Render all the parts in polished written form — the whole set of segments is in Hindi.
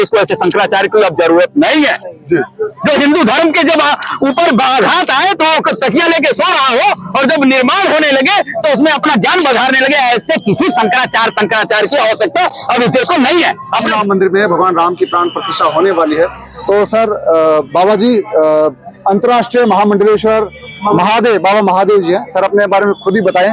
इसको ऐसे शंकराचार्य की अब जरूरत नहीं है। जो हिंदू धर्म के जब ऊपर आघात आए तो तकिया लेके सो रहा हो, और जब निर्माण होने लगे तो उसमें अपना ज्ञान बघारने लगे, ऐसे किसी शंकराचार्य की आवश्यकता अब इस देश को नहीं है। अब राम मंदिर में भगवान राम की प्राण प्रतिष्ठा होने वाली है, तो सर बाबा जी अंतर्राष्ट्रीय महामंडलेश्वर महादेव बाबा महादेव जी हैं, सर अपने बारे में खुद ही बताएं।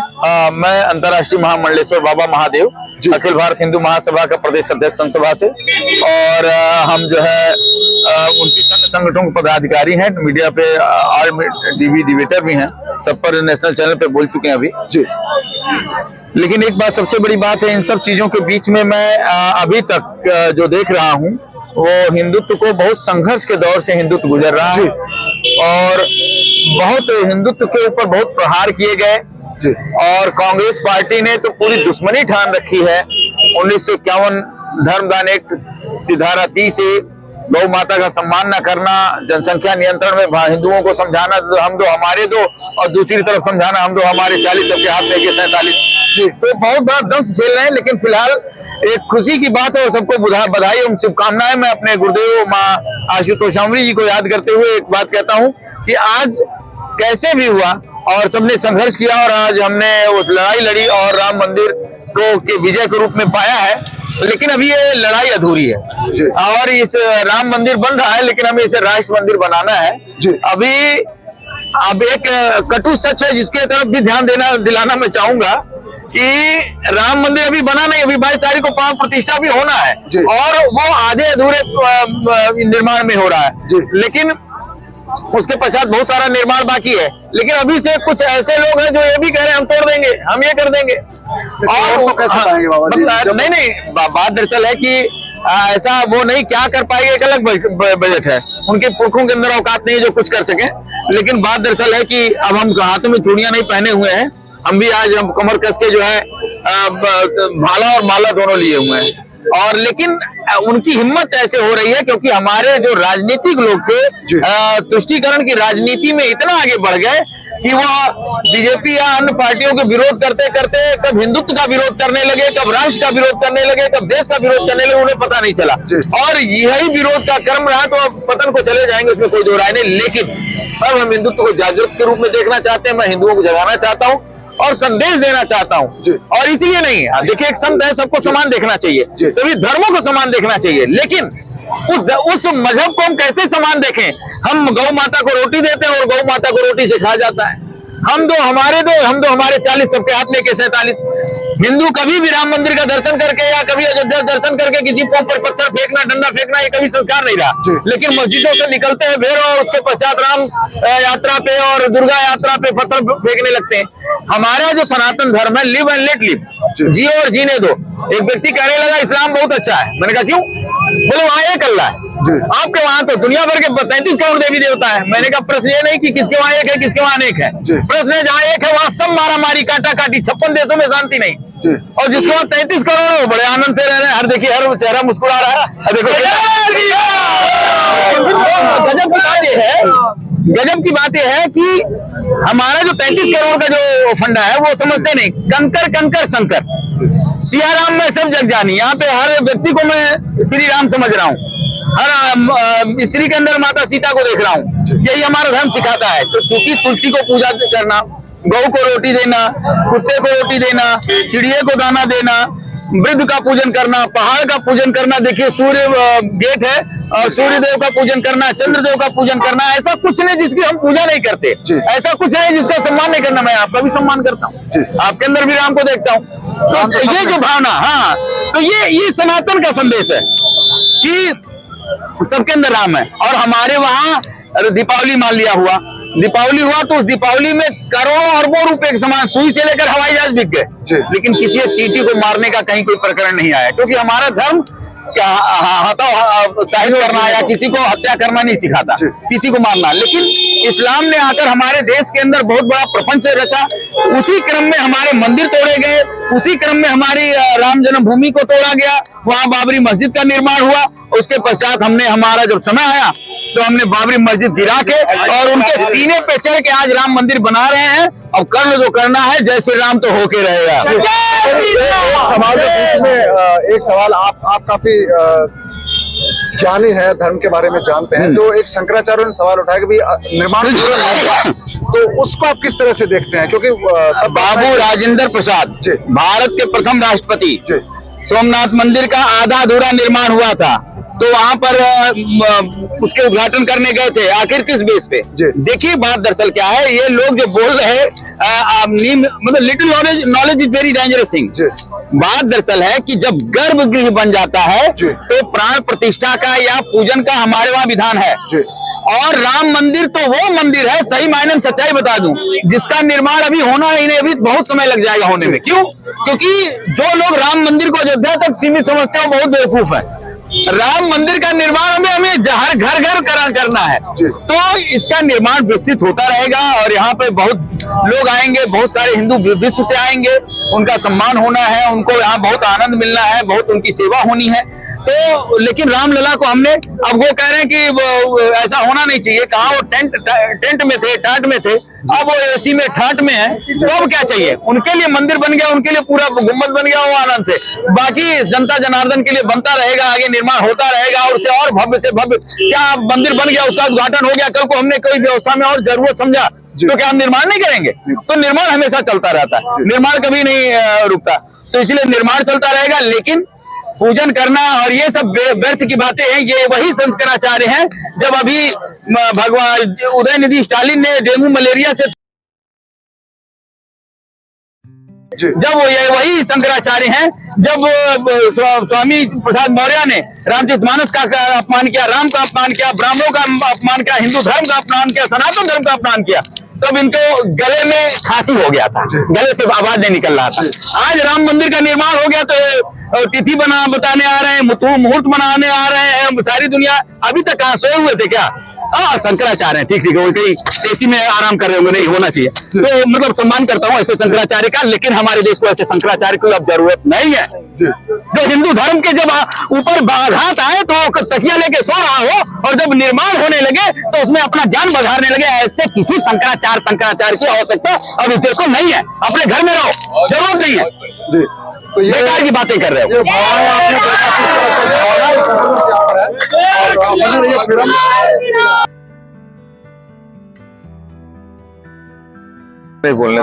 मैं अंतर्राष्ट्रीय महामंडलेश्वर बाबा महादेव अखिल भारत हिंदू महासभा का प्रदेश अध्यक्ष संसभा से, और हम जो है 29 अन्य संगठनों के पदाधिकारी हैं, मीडिया पे और टीवी डिबेटर भी हैं, सब पर नेशनल चैनल पे बोल चुके हैं अभी जी। लेकिन एक बात सबसे बड़ी बात है, इन सब चीजों के बीच में मैं अभी तक जो देख रहा हूँ वो हिंदुत्व को बहुत संघर्ष के दौर से हिंदुत्व गुजर रहा है, और बहुत हिंदुत्व के ऊपर बहुत प्रहार किए गए, और कांग्रेस पार्टी ने तो पूरी दुश्मनी ठान रखी है। 1951 धर्मदान एक्ट की धारा 30 से गौ माता का सम्मान न करना, जनसंख्या नियंत्रण में हिंदुओं को समझाना हम दो हमारे दो, और दूसरी तरफ समझाना हम दो हमारे 40 सबके हाथ में के 47, तो बहुत बड़ा दंश झेल रहे हैं। लेकिन फिलहाल एक खुशी की बात है और सबको बधाई और शुभकामनाएं। मैं अपने गुरुदेव माँ आशुतोष अमरी जी को याद करते हुए एक बात कहता हूँ कि आज कैसे भी हुआ और सबने संघर्ष किया, और आज हमने वो लड़ाई लड़ी और राम मंदिर को के विजय के रूप में पाया है। लेकिन अभी ये लड़ाई अधूरी है, और इस राम मंदिर बन रहा है, लेकिन हमें इसे राष्ट्र मंदिर बनाना है। अभी अब एक कटु सच है जिसके तरफ भी ध्यान दिलाना मैं चाहूंगा कि राम मंदिर अभी बना नहीं, अभी 22 तारीख को प्राण प्रतिष्ठा भी होना है, और वो आधे अधूरे निर्माण में हो रहा है। लेकिन उसके पश्चात बहुत सारा निर्माण बाकी है। लेकिन अभी से कुछ ऐसे लोग हैं जो ये भी कह रहे हैं हम तोड़ देंगे, हम ये कर देंगे, और कैसे पाएंगे बाबा जी? नहीं, बात दरअसल है कि ऐसा वो नहीं क्या कर पाएंगे, एक अलग बजट है, उनके पुरखों के अंदर औकात नहीं है जो कुछ कर सके। लेकिन बात दरअसल है कि अब हम हाथों में चूड़ियां नहीं पहने हुए हैं, हम भी आज हम कमर कस के जो है भाला और माला दोनों लिए हुए हैं, और लेकिन उनकी हिम्मत ऐसे हो रही है क्योंकि हमारे जो राजनीतिक लोग थे तुष्टीकरण की राजनीति में इतना आगे बढ़ गए कि वो बीजेपी या अन्य पार्टियों के विरोध करते करते कब हिंदुत्व का विरोध करने लगे, कब राष्ट्र का विरोध करने लगे, कब देश का विरोध करने लगे, उन्हें पता नहीं चला, और यही विरोध का क्रम रहा, तो अब पतन को चले जाएंगे, उसमें कोई दो राय नहीं। लेकिन अब हम हिंदुत्व को जागृत के रूप में देखना चाहते हैं, मैं हिंदुओं को जगाना चाहता हूँ और संदेश देना चाहता हूँ, और इसीलिए नहीं है, देखिए एक संत है, सबको समान देखना चाहिए, सभी धर्मों को समान देखना चाहिए, लेकिन उस मजहब को हम कैसे समान देखें? हम गौ माता को रोटी देते हैं और गौ माता को रोटी से खा जाता है, हम दो हमारे 40 सबके हाथ में के 47। हिंदू कभी भी राम मंदिर का दर्शन करके या कभी अयोध्या दर्शन करके किसी पर पत्थर फेंकना, डंडा फेंकना, ये कभी संस्कार नहीं रहा। लेकिन मस्जिदों से निकलते हैं फिर, और उसके पश्चात राम यात्रा पे और दुर्गा यात्रा पे पत्थर फेंकने लगते हैं। हमारा जो सनातन धर्म है, लिव एंड लेट लिव, जियो और जीने दो। एक व्यक्ति कहने लगा इस्लाम बहुत अच्छा है, मैंने कहा क्यों? बोले वहां एक अल्लाह है, आपके वहां तो दुनिया भर के 33 करोड़ देवी देवता है। मैंने कहा प्रश्न ये नहीं कि किसके वहां एक है किसके वहां अनेक है, प्रश्न है जहाँ एक है वहां सब मारा मारी काटा काटी, 56 देशों में शांति नहीं, और जिसके वहां 33 करोड़ है वो बड़े आनंद से रह रहे हैं। हर देखिए हर चेहरा मुस्कुरा रहा है, देखो गजब की बात यह है कि हमारा जो 33 करोड़ का जो फंडा है वो समझते नहीं, कंकर कंकर शंकर, सिया राम में सब जग जानी। यहाँ पे हर व्यक्ति को मैं श्री राम समझ रहा हूँ, हर स्त्री के अंदर माता सीता को देख रहा हूँ, यही हमारा धर्म सिखाता है। तो चूंकि तुलसी को पूजा करना, गौ को रोटी देना, कुत्ते को रोटी देना, चिड़िया को दाना देना, वृद्ध का पूजन करना, पहाड़ का पूजन करना, देखिए सूर्य गेट है और सूर्य देव का पूजन करना, चंद्र देव का पूजन करना, ऐसा कुछ नहीं जिसकी हम पूजा नहीं करते, ऐसा कुछ नहीं जिसका सम्मान नहीं करना। मैं आपका भी सम्मान करता हूँ, आपके अंदर भी राम को देखता हूँ, तो ये जो भावना, हाँ, तो ये सनातन का संदेश है कि सबके अंदर राम है। और हमारे वहाँ दीपावली मान लिया हुआ, दीपावली हुआ तो उस दीपावली में करोड़ों अरबों रुपए के सामान, सुई से लेकर हवाई जहाज बिक गए, लेकिन किसी चींटी को मारने का कहीं कोई प्रकरण नहीं आया, क्योंकि हमारा धर्म शाहिद करना या किसी को हत्या करना नहीं सिखाता, किसी को मारना। लेकिन इस्लाम ने आकर हमारे देश के अंदर बहुत बड़ा प्रपंच रचा, उसी क्रम में हमारे मंदिर तोड़े गए, उसी क्रम में हमारी राम जन्मभूमि को तोड़ा गया, वहां बाबरी मस्जिद का निर्माण हुआ। उसके पश्चात हमारा जब समय आया तो हमने बाबरी मस्जिद गिरा के और उनके सीने पे चढ़ के आज राम मंदिर बना रहे हैं। अब कर लो जो करना है, जय श्री राम तो होके रहेगा। एक सवाल के बीच में एक सवाल, आप काफी ज्ञानी है, धर्म के बारे में जानते हैं, तो एक शंकराचार्य ने सवाल उठाया कि भाई निर्माण पूरा नहीं हुआ, तो उसको आप किस तरह से देखते हैं? क्योंकि सब बाबू राजेंद्र प्रसाद जी। भारत के प्रथम राष्ट्रपति, जी। सोमनाथ मंदिर का आधा अधूरा निर्माण हुआ था, तो वहां पर उसके उद्घाटन करने गए थे। आखिर किस बेस पे? देखिए बात दरअसल क्या है, ये लोग जो बोल रहे हैं मतलब little knowledge is very dangerous thing. बात दरअसल है कि जब गर्भगृह बन जाता है तो प्राण प्रतिष्ठा का या पूजन का हमारे वहां विधान है। और राम मंदिर तो वो मंदिर है, सही मायने में सच्चाई बता दूं, जिसका निर्माण अभी होना ही नहीं, अभी बहुत समय लग जाएगा होने में। क्यों? क्योंकि जो लोग राम मंदिर को अयोध्या तक सीमित समझते हैं वो बहुत बेवकूफ है। राम मंदिर का निर्माण हमें हर घर घर करना है, तो इसका निर्माण विस्तृत होता रहेगा और यहाँ पे बहुत लोग आएंगे, बहुत सारे हिंदू विश्व से आएंगे, उनका सम्मान होना है, उनको यहाँ बहुत आनंद मिलना है, बहुत उनकी सेवा होनी है। तो लेकिन रामलला को हमने, अब वो कह रहे हैं कि वो ऐसा होना नहीं चाहिए, कहा वो टेंट में थे, टाट में थे, अब वो एसी में ठाट में है, तो अब क्या चाहिए? उनके लिए मंदिर बन गया, उनके लिए पूरा गुम्बद बन गया, वो आनंद से। बाकी जनता जनार्दन के लिए बनता रहेगा, आगे निर्माण होता रहेगा और उसे और भव्य से भव्य, क्या मंदिर बन गया, उसका उद्घाटन हो गया, कल को हमने कोई व्यवस्था में और जरूरत समझा तो क्या हम निर्माण नहीं करेंगे? तो निर्माण हमेशा चलता रहता है, निर्माण कभी नहीं रुकता, तो इसलिए निर्माण चलता रहेगा। लेकिन पूजन करना और ये सब व्यर्थ की बातें हैं। ये वही शंकराचार्य हैं जब अभी भगवान उदयनिधि स्टालिन ने डेंगू मलेरिया से, जब वो ये वही शंकराचार्य हैं जब स्वामी प्रसाद मौर्य ने रामचरितमानस का अपमान किया, राम का अपमान किया, ब्राह्मणों का अपमान किया, हिंदू धर्म का अपमान किया, सनातन धर्म का अपमान किया, तब इनको गले में खांसी हो गया था, गले से आवाज नहीं निकल रहा था। आज राम मंदिर का निर्माण हो गया तो तिथि बताने आ रहे हैं, मुहूर्त बनाने आ रहे हैं, सारी दुनिया। अभी तक कहाँ सोए हुए थे क्या? शंकराचार्य हैं, ठीक है, वो कहीं एसी में आराम कर रहे होंगे, नहीं होना चाहिए। तो मतलब सम्मान करता हूँ ऐसे शंकराचार्य का, लेकिन हमारे देश को ऐसे शंकराचार्य की अब जरूरत नहीं है। जो हिंदू धर्म के जब ऊपर बाघात आए तो तकिया लेके सो रहा हो, और जब निर्माण होने लगे तो उसमें अपना ज्ञान बढ़ाने लगे। ऐसे किसी शंकराचार्य की आवश्यकता अब इस देश को नहीं है। अपने घर में रहो, जरूरत नहीं है, तो ये बेकार की बातें कर रहे हो। बोलने